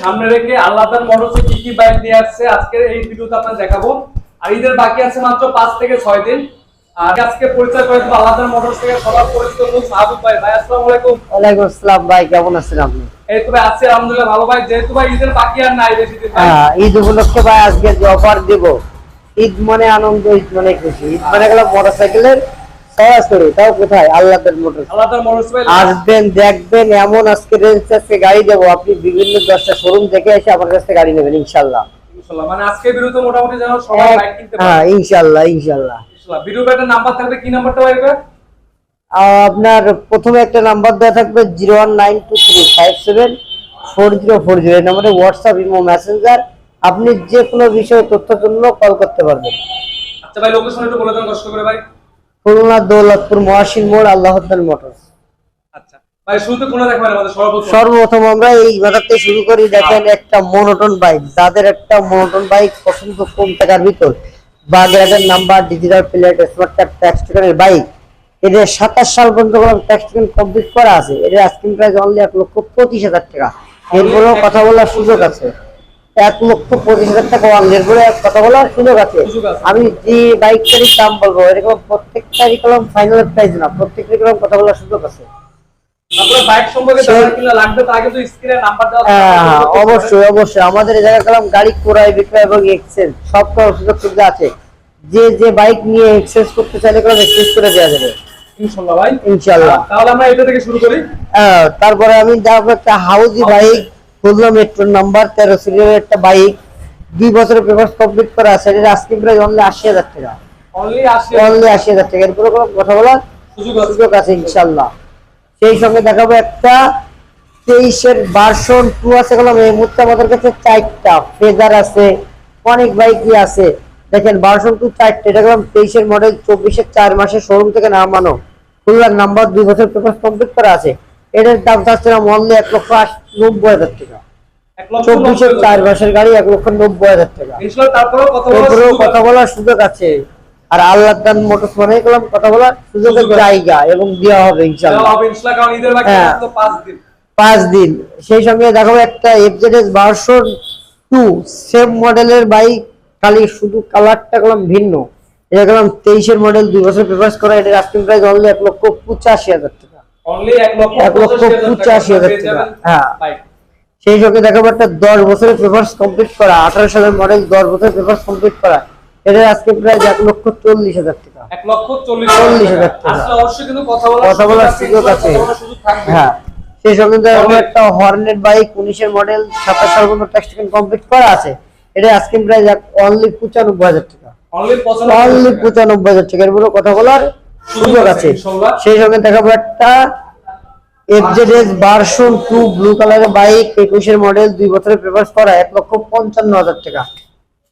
সামনে রেখে আল্লাহদার মোটরসে কি কি বাইক নিয়ে আসছে আজকে এই ভিডিওতে আপনাদের দেখাবো। আর ঈদের বাকি আছে মাত্র 5 থেকে 6 দিন। আর আজকে পরিচয় করে দেব আল্লাহদার মোটরস থেকে সবার পরিচিত মুখ সাহাবুব ভাই। ভাই আসসালামু আলাইকুম। ওয়ালাইকুম আসসালাম ভাই, কেমন আছেন আপনি? এই তো ভাই আছি আলহামদুলিল্লাহ ভালো ভাই। যেহেতু ভাই ঈদের বাকি আর নাই বেশি দিন। ঈদ উপলক্ষে ভাই আজকে যে অফার দেব, ঈদ মানে আনন্দ, ঈদ মানে খুশি, ঈদ মানে গেল মোটরসাইকেলের সরাসরি। তাও কোথায়? আল্লাহদার মোটরস। আল্লাহদার মোটরস ভাই আসবেন, দেখবেন, এমন আজকে রেঞ্জ আজকে গাড়ি দেবো, আপনি বিভিন্ন 10টা শোরুম দেখে এসে আমার কাছ থেকে গাড়ি নেবেন ইনশাআল্লাহ। ইনশাআল্লাহ মানে আজকে ভিডিওতে মোটামুটি যেন সবাই বাইক কিনতে পারে। হ্যাঁ ইনশাআল্লাহ ইনশাআল্লাহ। ভিডিওতে একটা নাম্বার থাকবে, কি নাম্বারটা ভাই? আপনার প্রথমে একটা নাম্বার দেওয়া থাকবে 01923574040। এই নম্বরে হোয়াটসঅ্যাপ, ইমো, মেসেঞ্জার, আপনি যে কোনো বিষয়ে তথ্যের জন্য কল করতে পারবেন। আচ্ছা ভাই লোকেশন একটু বলে দেন কষ্ট করে ভাই। খুলনা দৌলতপুর মহাসিন মোড়, আল্লাহদার মোটরস। আচ্ছা ভাই শুরুতে কোনটা দেখবেন আমাদের? সর্বপ্রথম আমরা এই বাজারতে শুরু করি। দেখেন একটা মনোটন বাইক, যাদের একটা মনোটন বাইক পছন্দ, কম টাকার ভিতর, বাগেরহাটের number, digital plate, smart card, tax টিকারের বাইক, এদের 27 সাল পর্যন্ত ট্যাক্স টিকার কমপ্লিট করা আছে। এদের আস্কিং প্রাইস অনলি 1,25,000 টাকা। এরপরেও কথা বলার সুযোগ আছে। 1,25,000 টাকা অনলির পরে কথা বলার সুযোগ আছে। আমি যে বাইকটারই দাম বলবো, এরকম প্রত্যেকটারই কলম ফাইনাল প্রাইস না, প্রত্যেকটারই কলম কথা বলার সুযোগ আছে। অবশ্যই অবশ্যই আমাদের এই জায়গায় কলম গাড়ি ক্রয় বিক্রয় এবং এক্সচেঞ্জ সব সুযোগ সুবিধা আছে। যে যে বাইক নিয়ে এক্সচেঞ্জ করতে চাইলে কলম এক্সচেঞ্জ করে দেওয়া যাবে ইনশাআল্লাহ ভাই। ইনশাআল্লাহ। তাহলে আমরা এটা থেকে শুরু করি। তারপরে আমি দেখো একটা হাউজি বাইক, খুলনা মেট্রো নাম্বার 13 সিরিয়ালের একটা বাইক, 2 বছরের পেপার কমপ্লিট করা আছে। এর আস্কিং প্রাইস অনলি 80,000 টাকা। অনলি 80,000 টাকা। এরপরে কথা বলার সুযোগ আছে ইনশাআল্লাহ। সেই সঙ্গে দেখাবো একটা 23-এর ভার্সন 2 আছে কলম। এই মুহূর্তে আমাদের কাছে 4টা ফেজার আছে, অনেক বাইকই আছে। দেখেন ভার্সন 2 4টা, এটা কলম 23-এর মডেল, 24-এর 4 মাসে শোরুম থেকে নামানো, খুলনার নাম্বার, 2 বছর পেপার কমপ্লিট করা আছে। এটার দাম চাচ্ছিলাম অনলি 1,90,000 টাকা। 24-এর 4 মাসের গাড়ি 1,90,000 টাকা। এরপরেও কথা বলার সুযোগ আছে। আর আল্লাহদার মোটরস মানে গেলাম কথা বলার সুযোগের জায়গা এবং দেওয়া হবে ইনশাআল্লাহ। 5 দিন। সেই সঙ্গে দেখাবো একটা এফজেডএস ভার্সন 2 সেম মডেলের বাইক, খালি শুধু কালারটা গেলাম ভিন্ন। এটা গেলাম 23-এর মডেল, 2 বছর পেপারস করা। এটার আস্কিং প্রাইস অনলি 1,85,000 টাকা। অনলি 1,85,000 টাকা। হ্যাঁ। সেই সঙ্গে দেখাবো একটা 10 বছরের পেপারস কমপ্লিট করা, 18 সালের মডেল, 10 বছরের পেপারস কমপ্লিট করা। এটার আস্কিং প্রাইস 1,40,000 টাকা। 1,40,000 টাকা। আসলে অবশ্যই কিন্তু কথা বলার সুযোগ আছে। হ্যাঁ। সেই সঙ্গে দেখাবো একটা হর্নেট বাইক, 19-এর মডেল, 27 সাল পর্যন্ত ট্যাক্স টিকার কমপ্লিট করা আছে। এটার আস্কিং প্রাইস অনলি 95,000 টাকা। অনলি 95,000 টাকা। এরপরে কথা বলার সুযোগ আছে। সেই সঙ্গে দেখাবো একটা এফজেডএস ভার্সন 2 ব্লু কালারের বাইক, 21-এর মডেল, 2 বছরের পেপারস করা, 1,55,000 টাকা।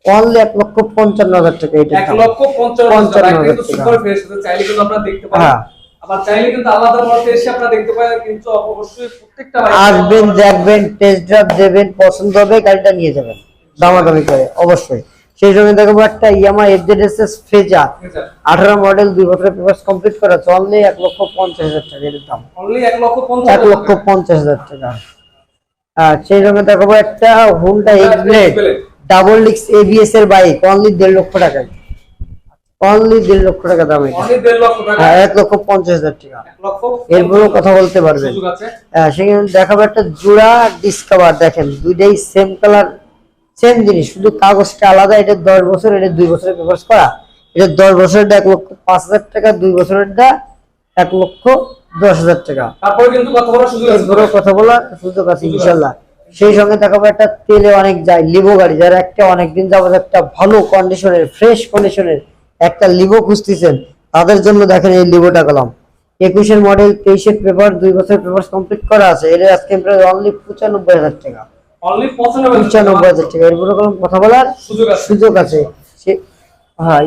অনলি 1,55,000 টাকা। এটা 1,55,000 কিন্তু সুপার ফ্রেশ আছে, চাইলে কিন্তু আপনারা দেখতে পারেন। আবার চাইলে কিন্তু আলাদা মডেল এসে আপনারা দেখতে পারেন, কিন্তু অবশ্যই প্রত্যেকটা বাইক আসবেন, দেখবেন, টেস্ট ড্রাইভ দেবেন, পছন্দ হবে গাড়িটা নিয়ে যাবেন দামাদামি করে অবশ্যই। সেই সঙ্গে দেখাবো একটা ইয়ামা এফজেডএস ফেজার, 18 মডেল, 2 বছরের পেপারস কমপ্লিট করা, অনলি 1,50,000 টাকা। এর দাম অনলি 1,50,000 টাকা। সেই সঙ্গে দেখাবো একটা Honda X-Blade double disc ABS এর বাইক, অনলি 1.5 লক্ষ টাকা। অনলি 1.5 লক্ষ টাকা দাম। এটা 1.5 লক্ষ টাকা। 1,50,000 টাকা। এরপরেও কথা বলতে পারবেন। সেখানে দেখাবো একটা জোড়া ডিসকভার। দেখেন দুইটাই সেম কালার, সেম জিনিস, শুধু কাগজটা আলাদা। এটা 10 বছর, এটা 2 বছরের পেপারস করা। এটা 10 বছরেরটা 1,05,000 টাকা, 2 বছরেরটা 1,10,000 টাকা। তারপরে কিন্তু কথা বলার সুযোগ আছে। এরপরেও কথা বলার সুযোগ আছে ইনশাআল্লাহ। সেই সঙ্গে দেখাবো একটা তেলে অনেক যায় লিভো গাড়ি, যারা একটা অনেকদিন যাবত একটা ভালো কন্ডিশনের, ফ্রেশ কন্ডিশনের একটা লিভো খুঁজতেছেন, তাদের জন্য দেখেন এই লিভোটা কলম। 21-এর মডেল, 23-এর পেপার, 2 বছরের পেপার কমপ্লিট করা আছে। এর আজকে প্রায় অনলি 95,000 টাকা। অনলি 95,000 টাকা। এরপরে কলম কথা বলার সুযোগ আছে। হ্যাঁ,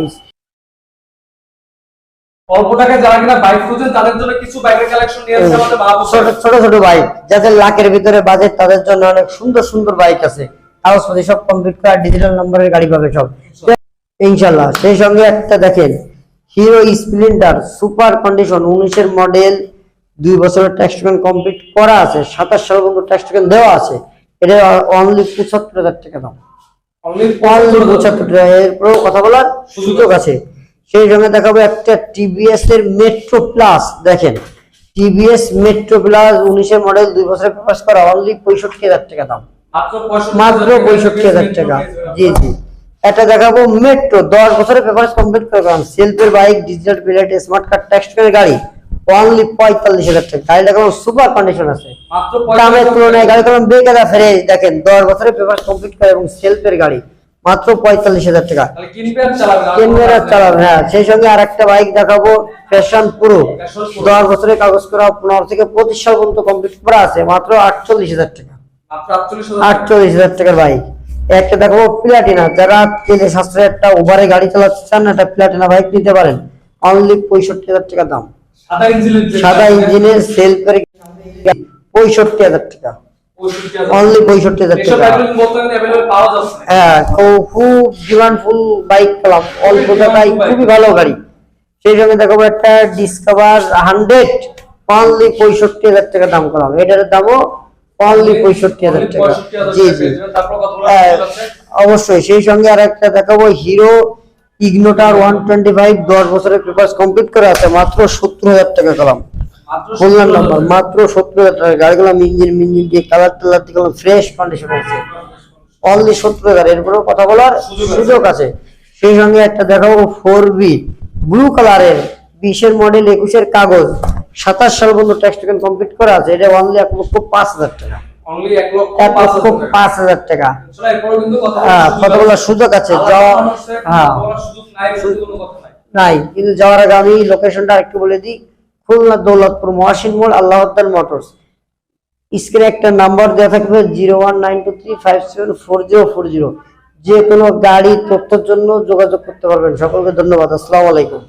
অল্প টাকায় যারা কিনা বাইক খুঁজেন তাদের জন্য কিছু বাইকের কালেকশন নিয়ে আসছে আমাদের মাহবুব। ছোট ছোট বাইক, যাদের লাখের ভিতরে বাজেট, তাদের জন্য অনেক সুন্দর সুন্দর বাইক আছে। কাগজপত্র সব কমপ্লিট করা, ডিজিটাল নাম্বারের গাড়ি পাবে সব ইনশাআল্লাহ। সেই সঙ্গে একটা দেখেন হিরো স্প্লেন্ডার সুপার কন্ডিশন, 19-এর মডেল, 2 বছরের ট্যাক্স টিকার কমপ্লিট করা আছে, 27 সাল পর্যন্ত ট্যাক্স টিকার দেওয়া আছে। এটা অনলি ৭৫,০০০ টাকা দাম, অনলি অনলি ৭৫ টাকা। এরপরেও কথা বলার সুযোগ আছে। সেই সঙ্গে দেখাবো একটা টিভিএস এর মেট্রো প্লাস। দেখেন টিভিএস মেট্রো প্লাস 19 মডেল 2 বছরের পেপারস করা, অনলি 65,০০০ টাকা দাম, মাত্র 65,০০০ টাকা। জি জি। এটা দেখাবো মেট্রো 10 বছরের পেপারস কমপ্লিট করে সেলফের bike, digital plate, smart card, textile গাড়ি, অনলি 45,০০০ টাকা। গাড়ি দেখাবো সুপার কন্ডিশন আছে, দামের তুলনায় গাড়ি তখন বেকার ফ্রেশ। দেখেন 10 বছরের পেপারস কমপ্লিট করে এবং সেলফের গাড়ি, মাত্র 45,০০০ টাকা। কিনবেন আর চালাবেন। হ্যাঁ, সেই সঙ্গে আরেকটা বাইক দেখাবো ফ্যাশন প্রো, 10 বছরের কাগজ করা, 15 থেকে 25 সাল পর্যন্ত কমপ্লিট করা আছে, মাত্র 48,০০০ টাকা। 48,০০০ টাকার বাইক। একটা দেখাবো প্লাটিনা, যারা তেলে সাশ্রয় একটা ওভারে গাড়ি চালাতে চান না, একটা প্লাটিনা বাইক নিতে পারেন, অনলি 65,০০০ টাকা দাম। সাদা ইঞ্জিনের সেলফের 65,০০০ টাকা, অনলি 65,০০০ টাকা। হ্যাঁ, খুব ডিমান্ডফুল বাইক পেলাম অল্প টাকায়, খুবই ভালো গাড়ি। সেই সঙ্গে দেখাবো একটা ডিসকভার 100, অনলি 65,০০০ টাকা দাম করলাম। এটার দামও অনলি 65,০০০ টাকা। জি জি, অবশ্যই। সেই সঙ্গে আর একটা দেখাবো হিরো ইগনোটার 125, 10 বছরের পেপারস কমপ্লিট করে আছে, মাত্র 70,০০০ টাকা করলাম। বললাম নাম্বার, মাত্র 70,০০০ টাকা। গাড়িগুলো ইঞ্জিন দিয়ে কালার টালার দিকে ফ্রেশ কন্ডিশন আছে, অনলি 70,০০০। এরপরেও কথা বলার সুযোগ আছে। সেই সঙ্গে একটা দেখাবো 4B ব্লু কালারের 20 মডেল 21 কাগজ, 27 সাল পর্যন্ত ট্যাক্স টোকেন কমপ্লিট করা আছে, এটা অনলি 1,05,০০০ টাকা, 1,05,০০০ টাকা। হ্যাঁ, কথা বলার সুযোগ আছে। হ্যাঁ নাই, কিন্তু যাওয়ার আগে আমি লোকেশনটা আরেকটু বলে দিই। খুলনা দৌলতপুর মহাসিন মোড়, আল্লাহ মোটরস। স্ক্রিনে একটা নাম্বার দেওয়া থাকবে 019235740404। যে কোনো গাড়ি তথ্যের জন্য যোগাযোগ করতে পারবেন। সকলকে ধন্যবাদ। আসসালামু আলাইকুম।